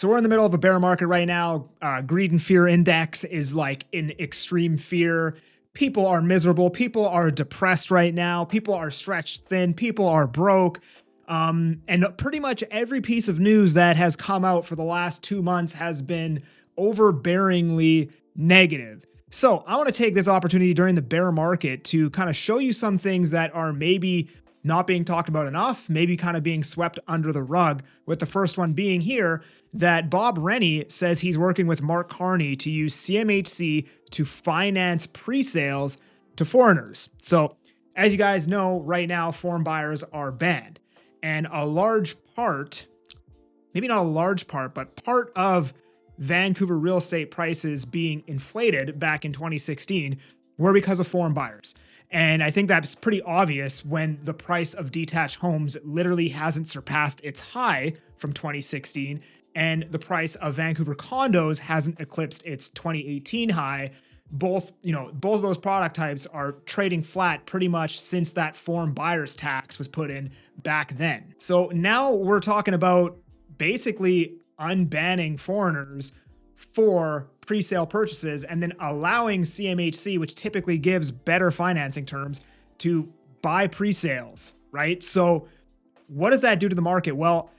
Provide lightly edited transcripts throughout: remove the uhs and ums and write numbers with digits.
So we're in the middle of a bear market right now. Greed and fear index is like in extreme fear. People are miserable. People are depressed right now. People are stretched thin. People are broke. And pretty much every piece of news that has come out for the last 2 months has been overbearingly negative. So I want to take this opportunity during the bear market to kind of show you some things that are maybe not being talked about enough, maybe kind of being swept under the rug, with the first one being here that Bob Rennie says he's working with Mark Carney to use CMHC to finance pre-sales to foreigners. So as you guys know, right now, foreign buyers are banned. And a large part, maybe not a large part, but part of Vancouver real estate prices being inflated back in 2016 were because of foreign buyers. And I think that's pretty obvious when the price of detached homes literally hasn't surpassed its high from 2016, and the price of Vancouver condos hasn't eclipsed its 2018 high. Both of those product types are trading flat pretty much since that foreign buyers tax was put in back then. So now we're talking about basically unbanning foreigners for pre-sale purchases and then allowing CMHC, which typically gives better financing terms, to buy pre-sales, right? So what does that do to the market? Well,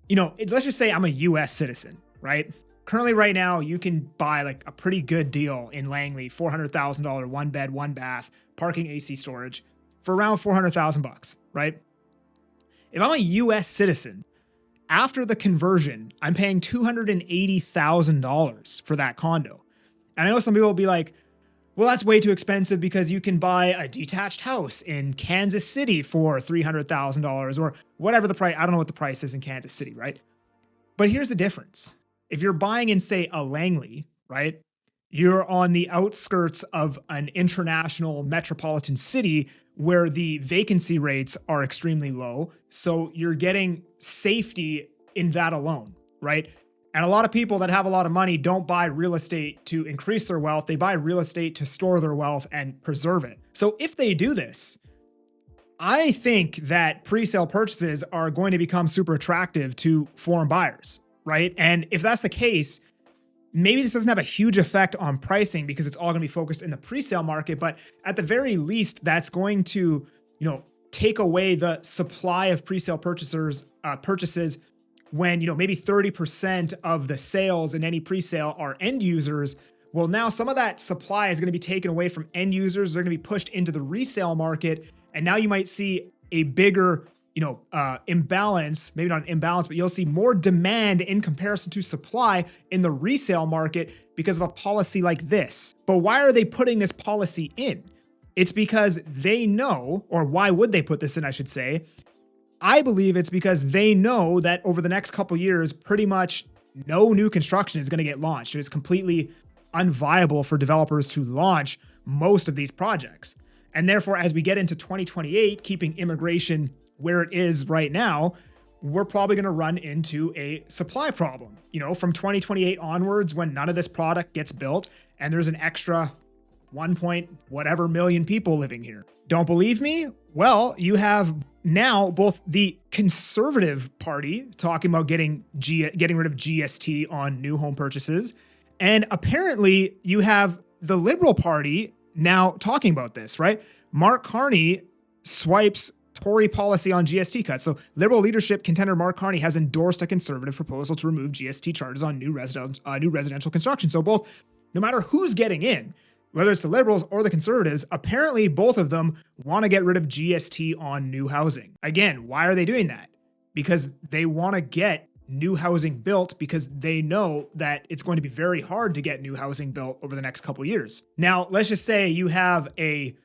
let's just say I'm a US citizen, right? Currently right now, you can buy like a pretty good deal in Langley, $400,000 one bed, one bath, parking, AC storage for around $400,000, right? If I'm a US citizen, after the conversion, I'm paying $280,000 for that condo. And I know some people will be like, well, that's way too expensive because you can buy a detached house in Kansas City for $300,000 or whatever the price. I don't know what the price is in Kansas City, right? But here's the difference. If you're buying in, say, a Langley, right, you're on the outskirts of an international metropolitan city where the vacancy rates are extremely low. So you're getting safety in that alone, right? And a lot of people that have a lot of money don't buy real estate to increase their wealth. They buy real estate to store their wealth and preserve it. So if they do this, I think that pre-sale purchases are going to become super attractive to foreign buyers, right? And if that's the case, maybe this doesn't have a huge effect on pricing because it's all going to be focused in the pre-sale market, but at the very least, that's going to, take away the supply of pre-sale purchases when, maybe 30% of the sales in any pre-sale are end users. Well, now some of that supply is going to be taken away from end users. They're going to be pushed into the resale market. And now you might see a bigger imbalance, maybe not an imbalance, but you'll see more demand in comparison to supply in the resale market because of a policy like this. But why are they putting this policy in? It's because they know, or why would they put this in, I should say? I believe it's because they know that over the next couple years, pretty much no new construction is going to get launched. It is completely unviable for developers to launch most of these projects. And therefore, as we get into 2028, keeping immigration where it is right now, we're probably going to run into a supply problem, from 2028 onwards when none of this product gets built and there's an extra 1 point whatever million people living here. Don't believe me? Well, you have now both the conservative party talking about getting rid of GST on new home purchases, and apparently you have the Liberal Party now talking about this, right? Mark Carney swipes Tory policy on GST cuts. So Liberal leadership contender Mark Carney has endorsed a conservative proposal to remove GST charges on new residential construction. So both, no matter who's getting in, whether it's the Liberals or the Conservatives, apparently both of them want to get rid of GST on new housing. Again, why are they doing that? Because they want to get new housing built because they know that it's going to be very hard to get new housing built over the next couple of years. Now, let's just say you have a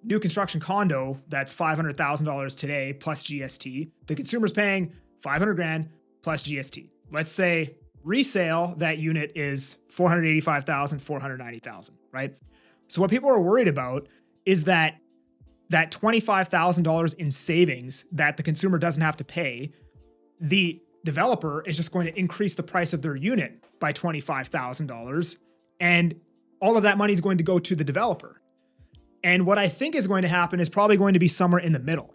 new construction condo that's $500,000 today plus GST. The consumer's paying $500,000 plus GST. Let's say resale, that unit is $485,000, $490,000, right? So what people are worried about is that $25,000 in savings that the consumer doesn't have to pay, the developer is just going to increase the price of their unit by $25,000, and all of that money is going to go to the developer. And what I think is going to happen is probably going to be somewhere in the middle.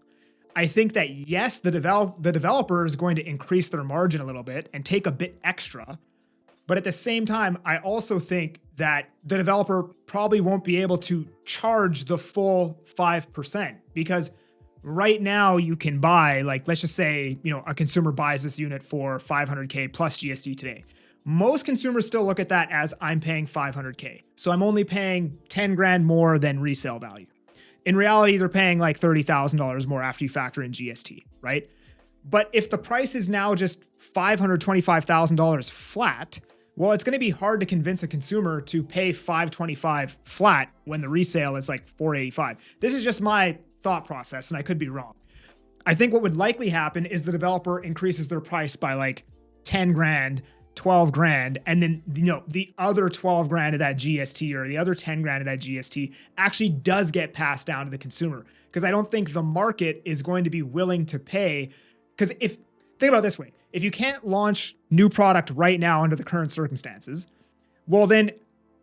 I think that yes, the developer is going to increase their margin a little bit and take a bit extra. But at the same time, I also think that the developer probably won't be able to charge the full 5% because right now you can buy, like, let's just say, a consumer buys this unit for 500K plus GST today. Most consumers still look at that as I'm paying 500K. So I'm only paying 10 grand more than resale value. In reality, they're paying like $30,000 more after you factor in GST, right? But if the price is now just $525,000 flat, well, it's going to be hard to convince a consumer to pay $525 flat when the resale is like $485. This is just my thought process, and I could be wrong. I think what would likely happen is the developer increases their price by like 10 grand, 12 grand, and then the other 12 grand of that GST or the other 10 grand of that GST actually does get passed down to the consumer. Because I don't think the market is going to be willing to pay. Because think about it this way, if you can't launch new product right now under the current circumstances, well then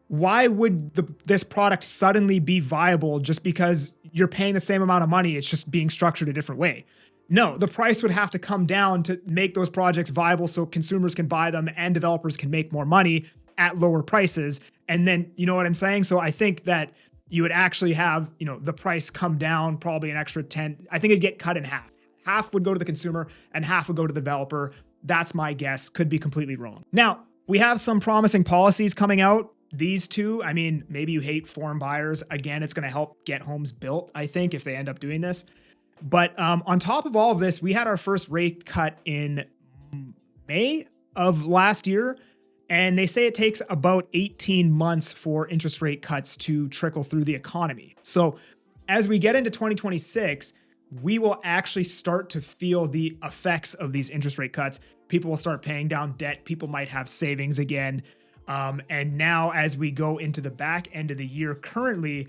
why would this product suddenly be viable just because you're paying the same amount of money? It's just being structured a different way. No, the price would have to come down to make those projects viable so consumers can buy them and developers can make more money at lower prices. And then, you know what I'm saying? So I think that you would actually have, the price come down probably an extra 10. I think it'd get cut in half. Half would go to the consumer and half would go to the developer. That's my guess. Could be completely wrong. Now, we have some promising policies coming out. These two, I mean, maybe you hate foreign buyers. Again, it's going to help get homes built, I think, if they end up doing this. But on top of all of this, we had our first rate cut in May of last year. And they say it takes about 18 months for interest rate cuts to trickle through the economy. So as we get into 2026, we will actually start to feel the effects of these interest rate cuts. People will start paying down debt. People might have savings again. And now as we go into the back end of the year currently,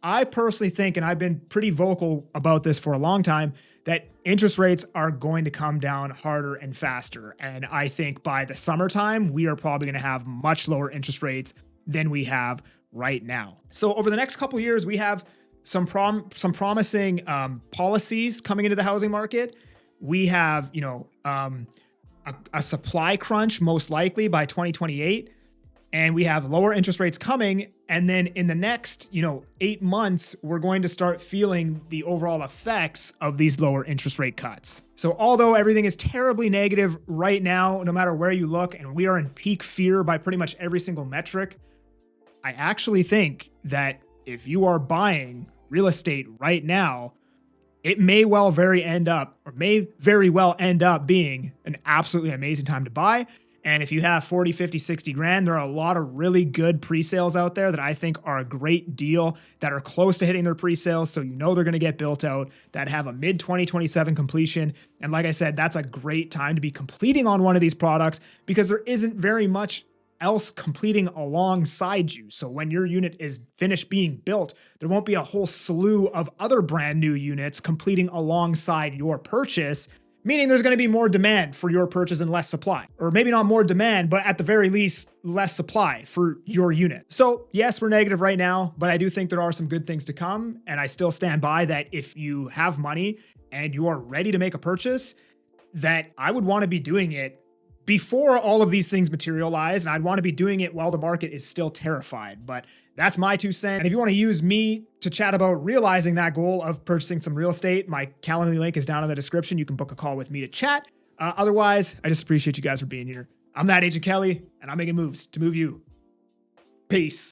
I personally think, and I've been pretty vocal about this for a long time, that interest rates are going to come down harder and faster. And I think by the summertime, we are probably going to have much lower interest rates than we have right now. So over the next couple of years, we have some promising policies coming into the housing market. We have, a supply crunch most likely by 2028. And we have lower interest rates coming. And then in the next, 8 months, we're going to start feeling the overall effects of these lower interest rate cuts. So although everything is terribly negative right now, no matter where you look, and we are in peak fear by pretty much every single metric, I actually think that if you are buying real estate right now, it may very well end up being an absolutely amazing time to buy. And if you have 40, 50, 60 grand, there are a lot of really good pre-sales out there that I think are a great deal, that are close to hitting their pre-sales. So they're going to get built out, that have a mid-2027 completion. And like I said, that's a great time to be completing on one of these products because there isn't very much else completing alongside you. So when your unit is finished being built, there won't be a whole slew of other brand new units completing alongside your purchase, meaning there's going to be more demand for your purchase and less supply. Or maybe not more demand, but at the very least, less supply for your unit. So yes, we're negative right now, but I do think there are some good things to come. And I still stand by that if you have money and you are ready to make a purchase, that I would want to be doing it before all of these things materialize. And I'd want to be doing it while the market is still terrified. But that's my 2 cents. And if you want to use me to chat about realizing that goal of purchasing some real estate, my Calendly link is down in the description. You can book a call with me to chat. Otherwise, I just appreciate you guys for being here. I'm that Agent Kelly, and I'm making moves to move you. Peace.